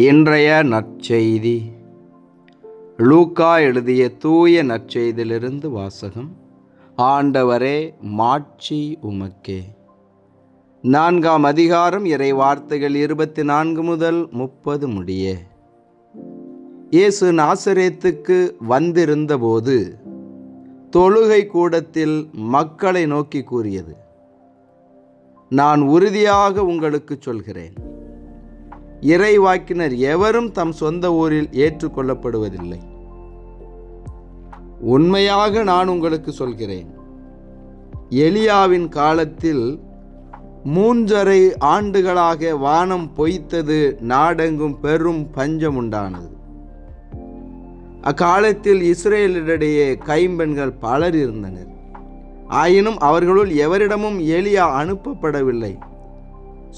இன்றைய நற்செய்தி லூக்கா எழுதிய தூய நற்செய்தியிலிருந்து வாசகம். ஆண்டவரே, மாட்சி உமக்கே. 4ஆம் அதிகாரம், இறை வார்த்தைகள் 24 முதல் 30 முடிய. இயேசு நாசரேத்துக்கு வந்திருந்தபோது தொழுகை கூடத்தில் மக்களை நோக்கி கூறியது: நான் உறுதியாக உங்களுக்கு சொல்கிறேன், இறைவாக்கினர் எவரும் தம் சொந்த ஊரில் ஏற்றுக்கொள்ளப்படுவதில்லை. உண்மையாக நான் உங்களுக்கு சொல்கிறேன், எலியாவின் காலத்தில் 3½ ஆண்டுகளாக வானம் பொய்த்தது, நாடெங்கும் பெரும் பஞ்சம் உண்டானது. அக்காலத்தில் இஸ்ரேலிடையே கைம்பெண்கள் பலர் இருந்தனர். ஆயினும் அவர்களுள் எவரிடமும் எலியா அனுப்பப்படவில்லை.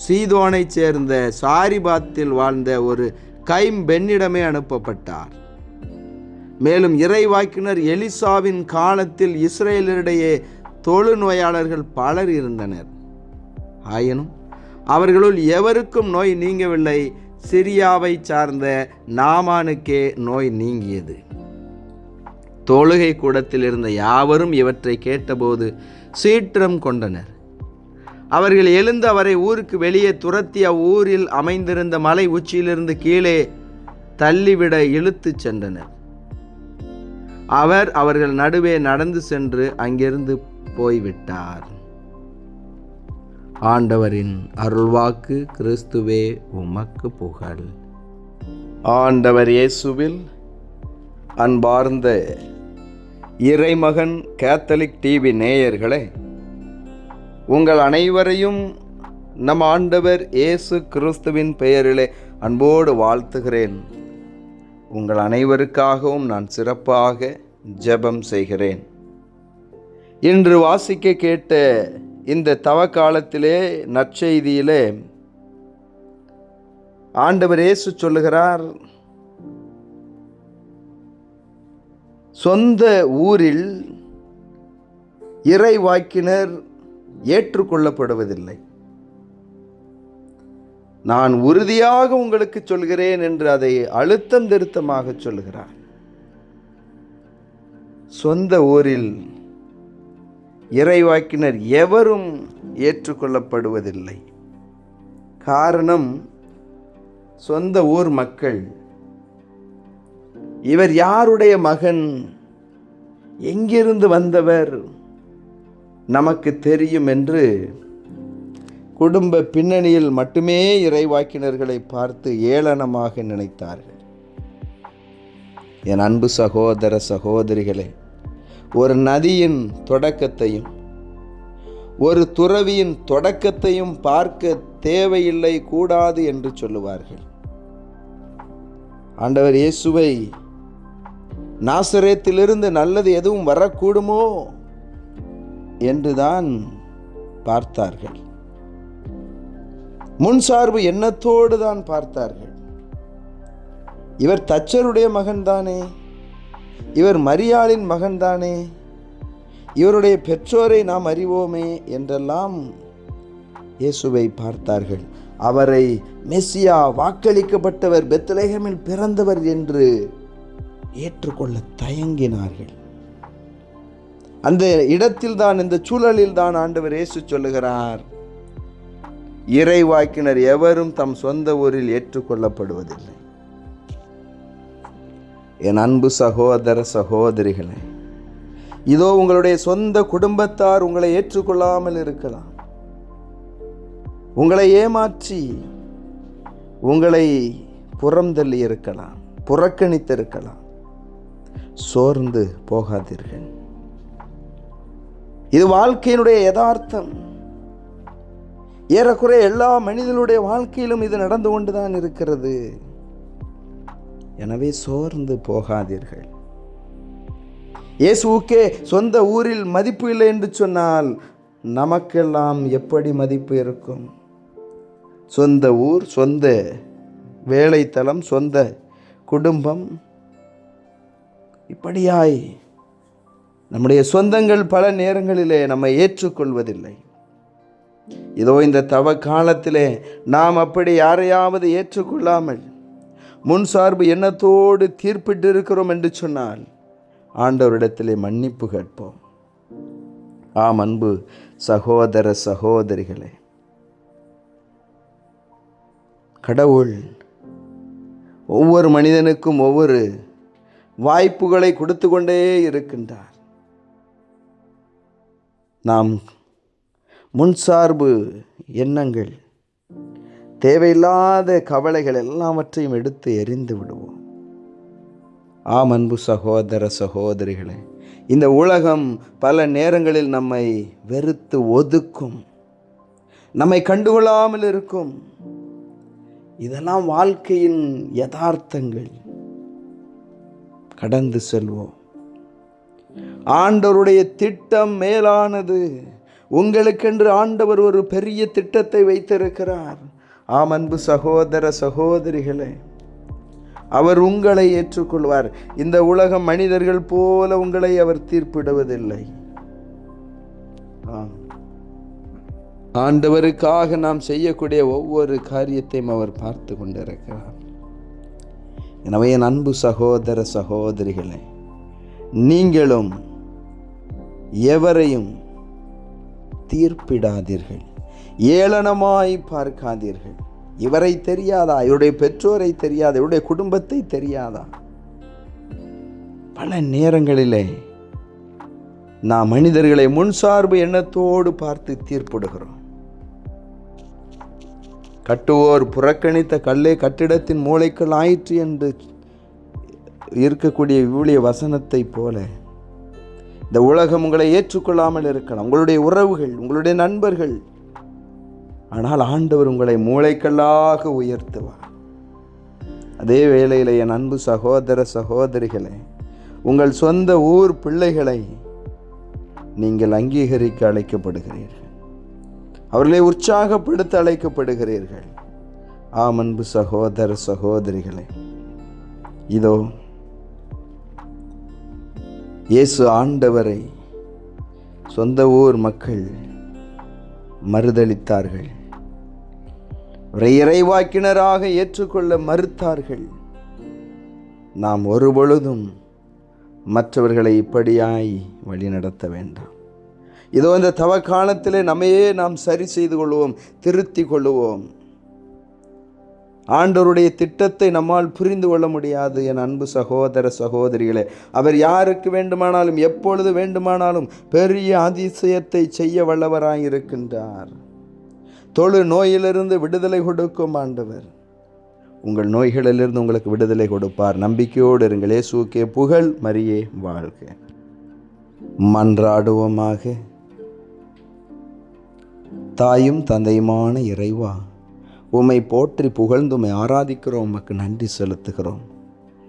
சீதோனைச் சேர்ந்த சாரிபாத்தில் வாழ்ந்த ஒரு கைம்பெண்ணிடமே அனுப்பப்பட்டார். மேலும் இறைவாக்கினர் எலிசாவின் காலத்தில் இஸ்ரேலிடையே தொழுநோயாளர்கள் பலர் இருந்தனர். ஆயினும் அவர்களுள் எவருக்கும் நோய் நீங்கவில்லை. சிரியாவை சார்ந்த நாமானுக்கே நோய் நீங்கியது. தொழுகை கூடத்தில் இருந்த யாவரும் இவற்றை கேட்டபோது சீற்றம் கொண்டனர். அவர்கள் எழுந்து அவரை ஊருக்கு வெளியே துரத்தி அவ்வூரில் அமைந்திருந்த மலை உச்சியிலிருந்து கீழே தள்ளிவிட இழுத்துச் சென்றனர். அவர் அவர்கள் நடுவே நடந்து சென்று அங்கிருந்து போய்விட்டார். ஆண்டவரின் அருள்வாக்கு. கிறிஸ்துவே உமக்கு புகழ். ஆண்டவர் இயேசுவில் அன்பார்ந்த இறைமகன் கேத்தலிக் டிவி நேயர்களே, உங்கள் அனைவரையும் நம் ஆண்டவர் இயேசு கிறிஸ்துவின் பெயரிலே அன்போடு வாழ்த்துகிறேன். உங்கள் அனைவருக்காகவும் நான் சிறப்பாக ஜெபம் செய்கிறேன். இன்று வாசிக்க கேட்ட இந்த தவக்காலத்திலே நற்செய்தியிலே ஆண்டவர் இயேசு சொல்லுகிறார், சொந்த ஊரில் இறைவாக்கினர் ஏற்றுக்கொள்ளப்படுவதில்லை. நான் உறுதியாக உங்களுக்கு சொல்கிறேன் என்று அதை அழுத்தம் திருத்தமாக சொல்கிறார். சொந்த ஊரில் இறைவாக்கினர் எவரும் ஏற்றுக்கொள்ளப்படுவதில்லை. காரணம், சொந்த ஊர் மக்கள் இவர் யாருடைய மகன், எங்கிருந்து வந்தவர் நமக்கு தெரியும் என்று குடும்ப பின்னணியில் மட்டுமே இறைவாக்கினர்களை பார்த்து ஏளனமாக நினைத்தார்கள். என் அன்பு சகோதர சகோதரிகளே, ஒரு நதியின் தொடக்கத்தையும் ஒரு துறவியின் தொடக்கத்தையும் பார்க்க தேவையில்லை, கூடாது என்று சொல்லுவார்கள். ஆண்டவர் இயேசுவை நாசரேத்திலிருந்து நல்லது எதுவும் வரக்கூடுமோ என்றுதான் பார்த்தார்கள். முன்சார்பு எண்ணத்தோடு தான் பார்த்தார்கள். இவர் தச்சருடைய மகன்தானே, இவர் மரியாளின் மகன்தானே, இவருடைய பெற்றோரை நாம் அறிவோமே என்றெல்லாம் இயேசுவை பார்த்தார்கள். அவரை மெசியா, வாக்களிக்கப்பட்டவர், பெத்லகேமில் பிறந்தவர் என்று ஏற்றுக்கொள்ள தயங்கினார்கள். அந்த இடத்தில் தான், இந்த சூழலில் தான் ஆண்டவர் இயேசு சொல்லுகிறார், இறைவாக்கினர் எவரும் தம் சொந்த ஊரில் ஏற்றுக்கொள்ளப்படுவதில்லை. என் அன்பு சகோதர சகோதரிகளே, இதோ உங்களுடைய சொந்த குடும்பத்தார் உங்களை ஏற்றுக்கொள்ளாமல் இருக்கலாம். உங்களை ஏமாற்றி உங்களை புறந்தள்ளி இருக்கலாம், புறக்கணித்திருக்கலாம். சோர்ந்து போகாதீர்கள். இது வாழ்க்கையினுடைய யதார்த்தம். ஏறக்குறைய எல்லா மனிதனுடைய வாழ்க்கையிலும் இது நடந்து கொண்டுதான் இருக்கிறது. எனவே சோர்ந்து போகாதீர்கள். இயேசுவுக்கே சொந்த ஊரில் மதிப்பு இல்லை என்று சொன்னால் நமக்கெல்லாம் எப்படி மதிப்பு இருக்கும்? சொந்த ஊர், சொந்த வேலைத்தலம், சொந்த குடும்பம், இப்படியாய் நம்முடைய சொந்தங்கள் பல நேரங்களிலே நம்மை ஏற்றுக்கொள்வதில்லை. இதோ இந்த தவ காலத்திலே நாம் அப்படி யாரையாவது ஏற்றுக்கொள்ளாமல் முன்சார்பு எண்ணத்தோடு தீர்ப்பிட்டு இருக்கிறோம் என்று சொன்னால் ஆண்டவரிடத்திலே மன்னிப்பு கேட்போம். ஆம் அன்பு சகோதர சகோதரிகளே, கடவுள் ஒவ்வொரு மனிதனுக்கும் ஒவ்வொரு வாய்ப்புகளை கொடுத்து கொண்டே இருக்கின்றார். நாம் முன்சார்பு எண்ணங்கள், தேவையில்லாத கவலைகள் எல்லாவற்றையும் எடுத்து எறிந்து விடுவோம். ஆம் அன்பு சகோதர சகோதரிகளே, இந்த உலகம் பல நேரங்களில் நம்மை வெறுத்து ஒதுக்கும், நம்மை கண்டுகொள்ளாமல் இருக்கும். இதெல்லாம் வாழ்க்கையின் யதார்த்தங்கள். கடந்து செல்வோம். ஆண்டவருடைய திட்டம் மேலானது. உங்களுக்கென்று ஆண்டவர் ஒரு பெரிய திட்டத்தை வைத்திருக்கிறார். ஆம் அன்பு சகோதர சகோதரிகளே, அவர் உங்களை ஏற்றுக்கொள்வார். இந்த உலகம் மனிதர்கள் போல உங்களை அவர் தீர்ப்பிடுவதில்லை. ஆண்டவருக்காக நாம் செய்யக்கூடிய ஒவ்வொரு காரியத்தையும் அவர் பார்த்து கொண்டிருக்கிறார். எனவே என் அன்பு சகோதர சகோதரிகளே, நீங்களும் எவரையும் தீர்ப்பிடாதீர்கள், ஏளனமாய் பார்க்காதீர்கள். இவரை தெரியாதா, இவருடைய பெற்றோரை தெரியாதா, இவருடைய குடும்பத்தை தெரியாதா? பல நேரங்களிலே நாம் மனிதர்களை முன்சார்பு எண்ணத்தோடு பார்த்து தீர்ப்பிடுகிறோம். கட்டுவோர் புறக்கணித்த கல்லே கட்டிடத்தின் மூளைக்குள் ஆயிற்று என்று இருக்கக்கூடிய இவ்வுடைய வசனத்தை போல இந்த உலகம் உங்களை ஏற்றுக்கொள்ளாமல் இருக்கலாம், உங்களுடைய உறவுகள், உங்களுடைய நண்பர்கள். ஆனால் ஆண்டவர் உங்களை மூளைக்கல்லாக உயர்த்துவார். அதே வேளையில் என் அன்பு சகோதர சகோதரிகளே, உங்கள் சொந்த ஊர் பிள்ளைகளை நீங்கள் அங்கீகரிக்க அழைக்கப்படுகிறீர்கள், அவர்களை உற்சாகப்படுத்த அழைக்கப்படுகிறீர்கள். ஆம் அன்பு சகோதர சகோதரிகளே, இதோ இயேசு ஆண்டவரை சொந்த ஊர் மக்கள் மறுதலித்தார்கள், இறைவாக்கினராக ஏற்றுக்கொள்ள மறுத்தார்கள். நாம் ஒருபொழுதும் மற்றவர்களை இப்படியாய் வழிநடத்த வேண்டாம். இதோ இந்த தவ காலத்திலே நம்மையே நாம் சரி செய்து கொள்வோம், திருத்தி கொள்ளுவோம். ஆண்டவருடைய திட்டத்தை நம்மால் புரிந்து கொள்ள முடியாது. என் அன்பு சகோதர சகோதரிகளே, அவர் யாருக்கு வேண்டுமானாலும் எப்பொழுது வேண்டுமானாலும் பெரிய அதிசயத்தை செய்ய வல்லவராயிருக்கின்றார். தொழு நோயிலிருந்து விடுதலை கொடுக்கும் ஆண்டவர் உங்கள் நோய்களிலிருந்து உங்களுக்கு விடுதலை கொடுப்பார். நம்பிக்கையோடு இருங்கள். இயேசுவுக்கே புகழ், மரியே வாழ்க. மன்றாடுவோமாக. தாயும் தந்தையுமான இறைவா, உம்மை போற்றி புகழ்ந்து உம்மை ஆராதிக்கிறோம், உமக்கு நன்றி செலுத்துகிறோம்.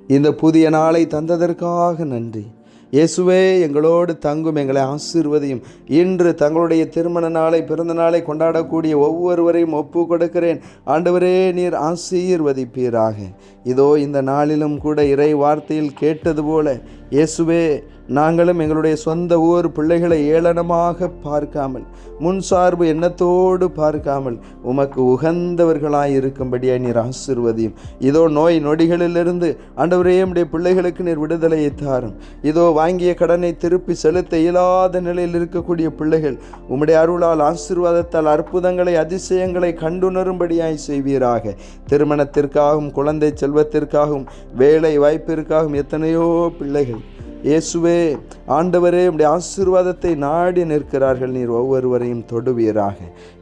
இந்த புதிய நாளை தந்ததற்காக நன்றி. இயேசுவே, எங்களோடு தங்கும், எங்களை ஆசீர்வதியும். இன்று தங்களுடைய திருமண நாளை, பிறந்த நாளை கொண்டாடக்கூடிய ஒவ்வொருவரையும் ஒப்பு கொடுக்கிறேன். ஆண்டவரே, நீர் ஆசீர்வதிப்பீராக. இதோ இந்த நாளிலும் கூட இறை வார்த்தையில் கேட்டது போல இயேசுவே, நாங்களும் எங்களுடைய சொந்த ஊர் பிள்ளைகளை ஏளனமாக பார்க்காமல், முன்சார்பு எண்ணத்தோடு பார்க்காமல், உமக்கு உகந்தவர்களாய் இருக்கும்படியாய் நீர் ஆசீர்வதியும். இதோ நோய் நொடிகளிலிருந்து ஆண்டவரே, உம்முடைய பிள்ளைகளுக்கு நீர் விடுதலையை தாரும். இதோ வாங்கிய கடனை திருப்பி செலுத்த இயலாத நிலையில் இருக்கக்கூடிய பிள்ளைகள் உம்முடைய அருளால், ஆசீர்வாதத்தால் அற்புதங்களை, அதிசயங்களை கண்டுணரும்படியாய் செய்வீராக. திருமணத்திற்காகவும், குழந்தை செல்வத்திற்காகவும், வேலை வாய்ப்பிற்காகவும் எத்தனையோ பிள்ளைகள் இயேசுவே, ஆண்டவரே, உம்முடைய ஆசீர்வாதத்தை நாடி நிற்கிறார்கள். நீர் ஒவ்வொருவரையும் தொடுவீராக.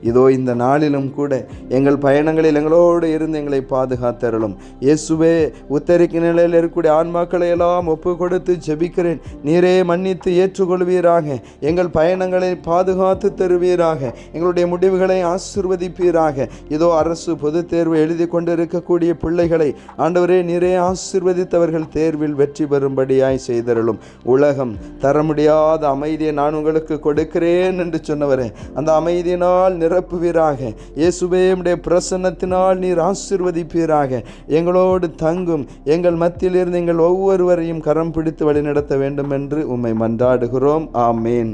இதோ இந்த நாளிலும் கூட எங்கள் பயணங்களில் எங்களோடு இருந்து எங்களை பாதுகாத்தருளும். இயேசுவே, உத்தரிக்க நிலையில் இருக்கக்கூடிய ஆன்மாக்களை எல்லாம் ஒப்பு கொடுத்து ஜெபிக்கிறேன். நீரே மன்னித்து ஏற்றுக்கொள்வீராக. எங்கள் பயணங்களை பாதுகாத்து தருவீராக. எங்களுடைய முடிவுகளை ஆசீர்வதிப்பீராக. இதோ அரசு பொது தேர்வு எழுதி கொண்டிருக்கக்கூடிய பிள்ளைகளை ஆண்டவரே, நீரே ஆசீர்வதித்தவர்கள் தேர்வில் வெற்றி பெறும்படியாய் செய்தருளும். உலகம் தர முடியாத அமைதியை நான் உங்களுக்கு கொடுக்கிறேன் என்று சொன்னவரே, அந்த அமைதியினால் நிரப்புவீராக. இயேசுவே, உம்முடைய பிரசன்னத்தினால் நீர் ஆசீர்வதிப்பீராக. எங்களோடு தங்கும், எங்கள் மத்தியில் இருந்து எங்கள் ஒவ்வொருவரையும் கரம் பிடித்து வழிநடத்த வேண்டும் என்று உம்மை மன்றாடுகிறோம். ஆமேன்.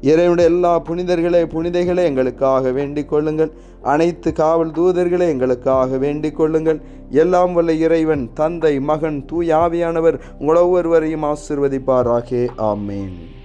இறைவனுடைய எல்லா புனிதைகளே எங்களுக்காக வேண்டிக் கொள்ளுங்கள். அனைத்து காவல் தூதர்களே எங்களுக்காக வேண்டிக் கொள்ளுங்கள். எல்லாம் வல்ல இறைவன் தந்தை, மகன், தூய ஆவியானவர் உங்கள் ஒவ்வொருவரையும் ஆசீர்வதிப்பாராக. ஆமேன்.